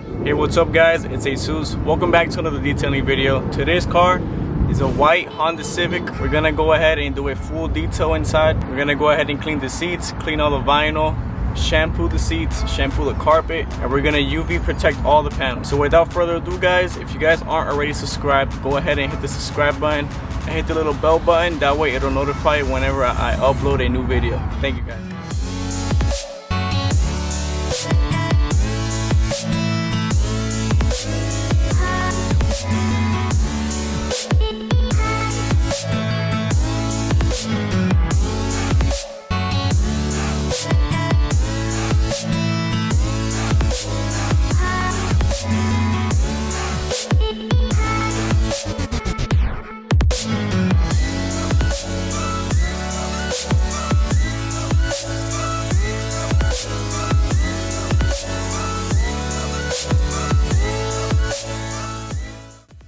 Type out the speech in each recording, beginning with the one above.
Hey, what's up guys, it's Jesus. Welcome back to another detailing video. Today's car is a white Honda Civic. We're gonna go ahead and do a full detail inside. We're gonna go ahead and clean the seats, clean all the vinyl, shampoo the seats, shampoo the carpet, and we're gonna UV protect all the panels. So without further ado guys, if you guys aren't already subscribed, go ahead and hit the subscribe button and hit the little bell button. That way it'll notify you whenever I upload a new video. Thank you guys.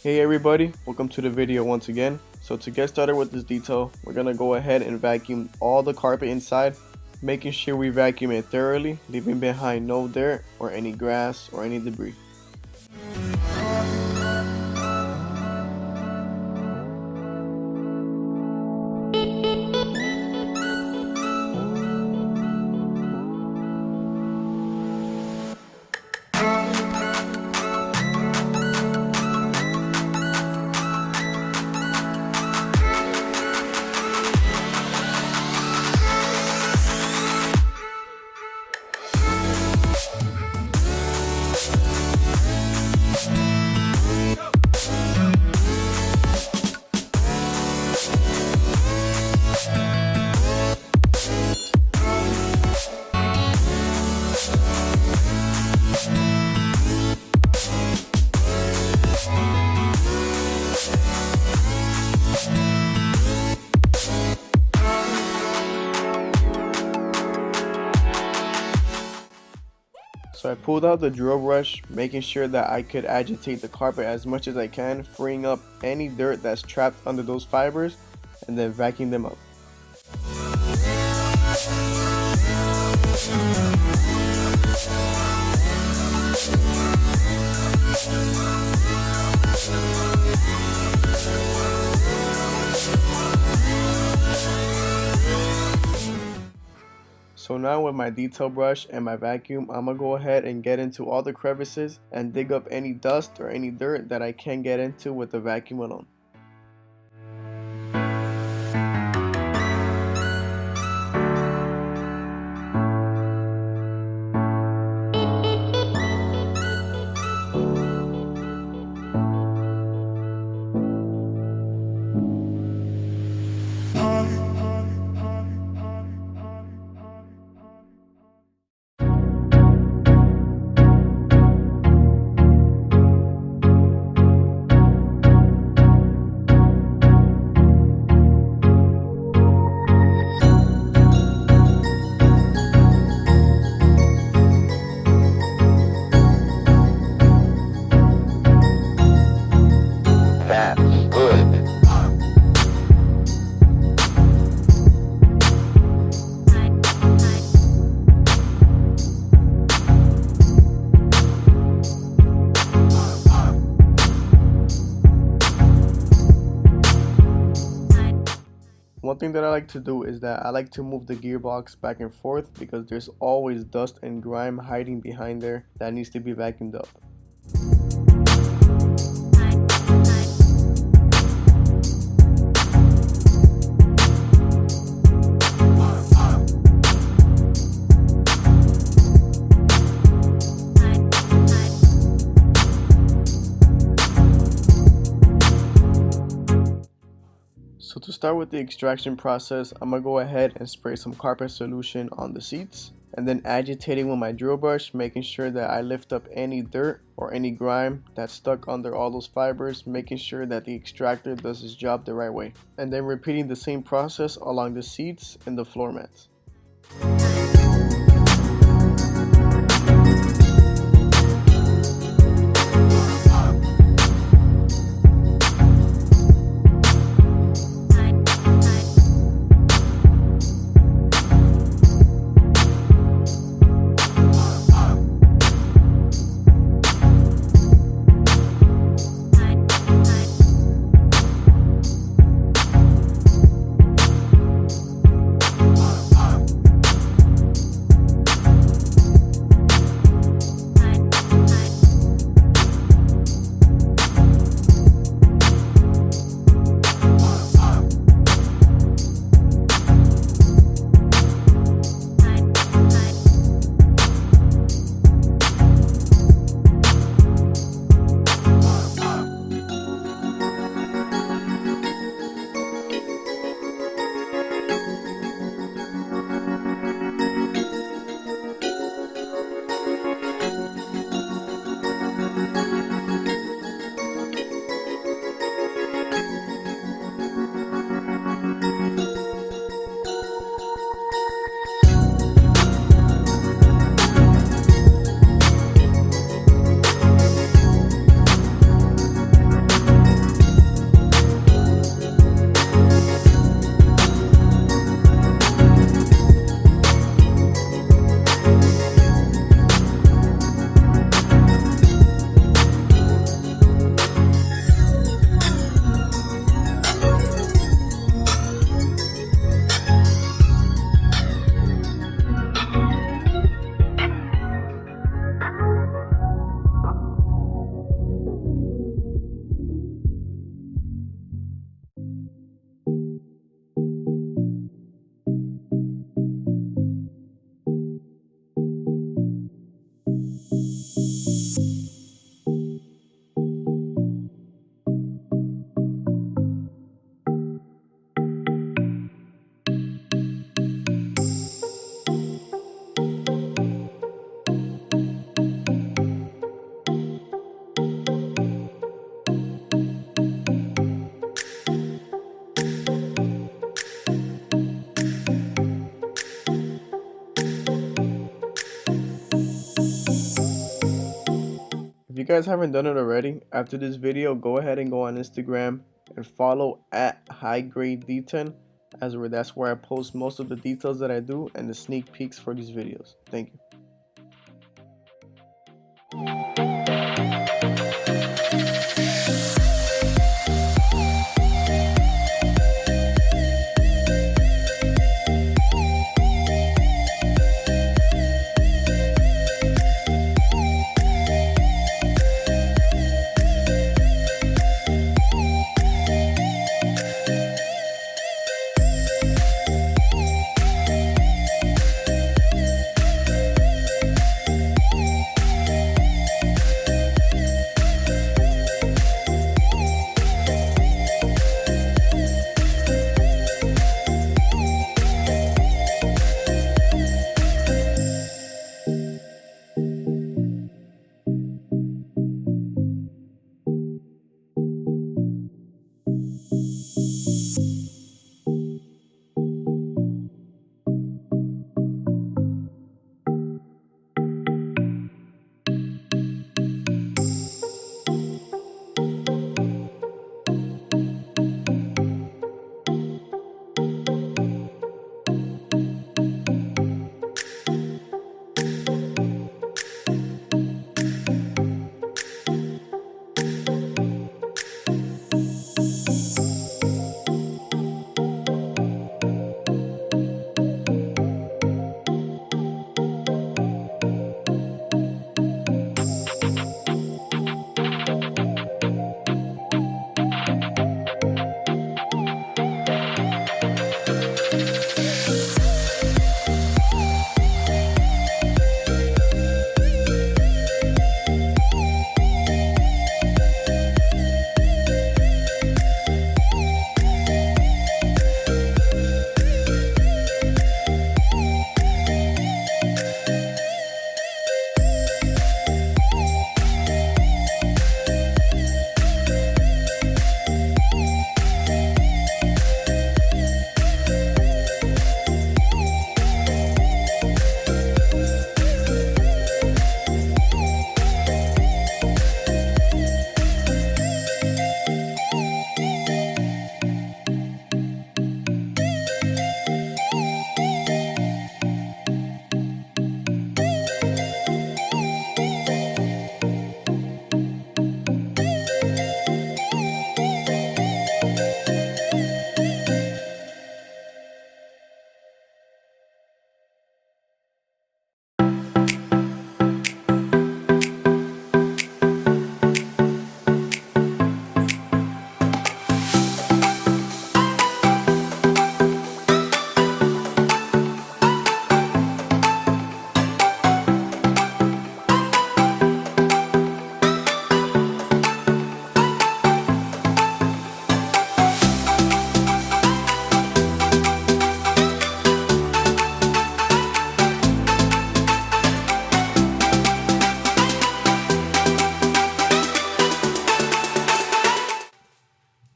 Hey everybody, welcome to the video once again. So to get started with this detail, we're gonna go ahead and vacuum all the carpet inside, making sure we vacuum it thoroughly, leaving behind no dirt or any grass or any debris. So I pulled out the drill brush, making sure that I could agitate the carpet as much as I can, freeing up any dirt that's trapped under those fibers, and then vacuum them up. So now with my detail brush and my vacuum, I'm gonna go ahead and get into all the crevices and dig up any dust or any dirt that I can get into with the vacuum alone. One thing that I like to do is that I like to move the gearbox back and forth because there's always dust and grime hiding behind there that needs to be vacuumed up. So to start with the extraction process, I'm gonna go ahead and spray some carpet solution on the seats and then agitating with my drill brush, making sure that I lift up any dirt or any grime that's stuck under all those fibers, making sure that the extractor does its job the right way, and then repeating the same process along the seats and the floor mats. you guys haven't done it already, after this video, go ahead and go on Instagram and follow at HighGradeD10, that's where I post most of the details that I do and the sneak peeks for these videos. Thank you.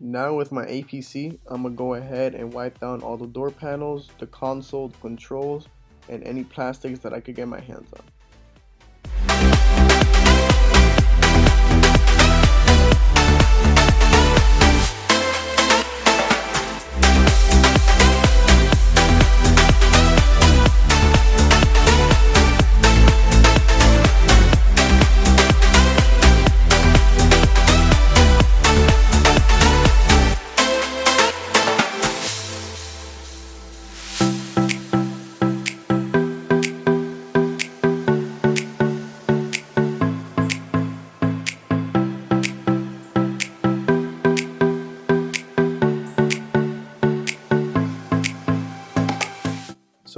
Now with my APC, I'm going to go ahead and wipe down all the door panels, the console, the controls, and any plastics that I could get my hands on.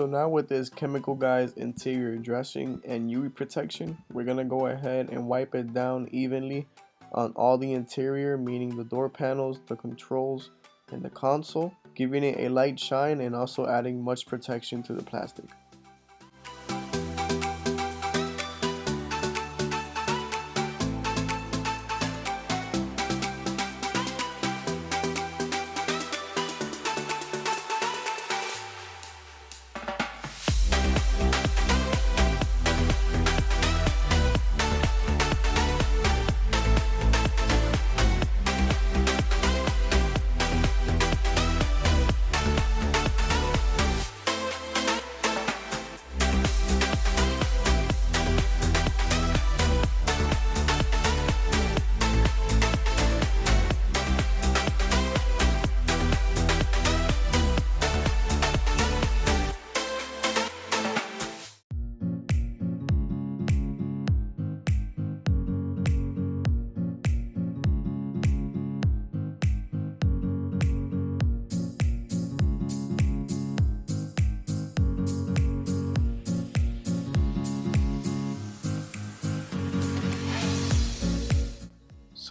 So now with this Chemical Guys interior dressing and UV protection, we're going to go ahead and wipe it down evenly on all the interior, meaning the door panels, the controls, and the console, giving it a light shine and also adding much protection to the plastic.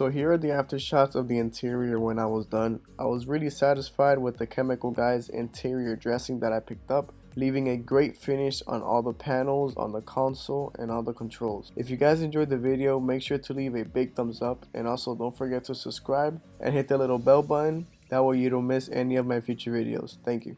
So here are the after shots of the interior when I was done. I was really satisfied with the Chemical Guys interior dressing that I picked up, leaving a great finish on all the panels, on the console, and all the controls. If you guys enjoyed the video, make sure to leave a big thumbs up, and also don't forget to subscribe and hit the little bell button. That way you don't miss any of my future videos. Thank you.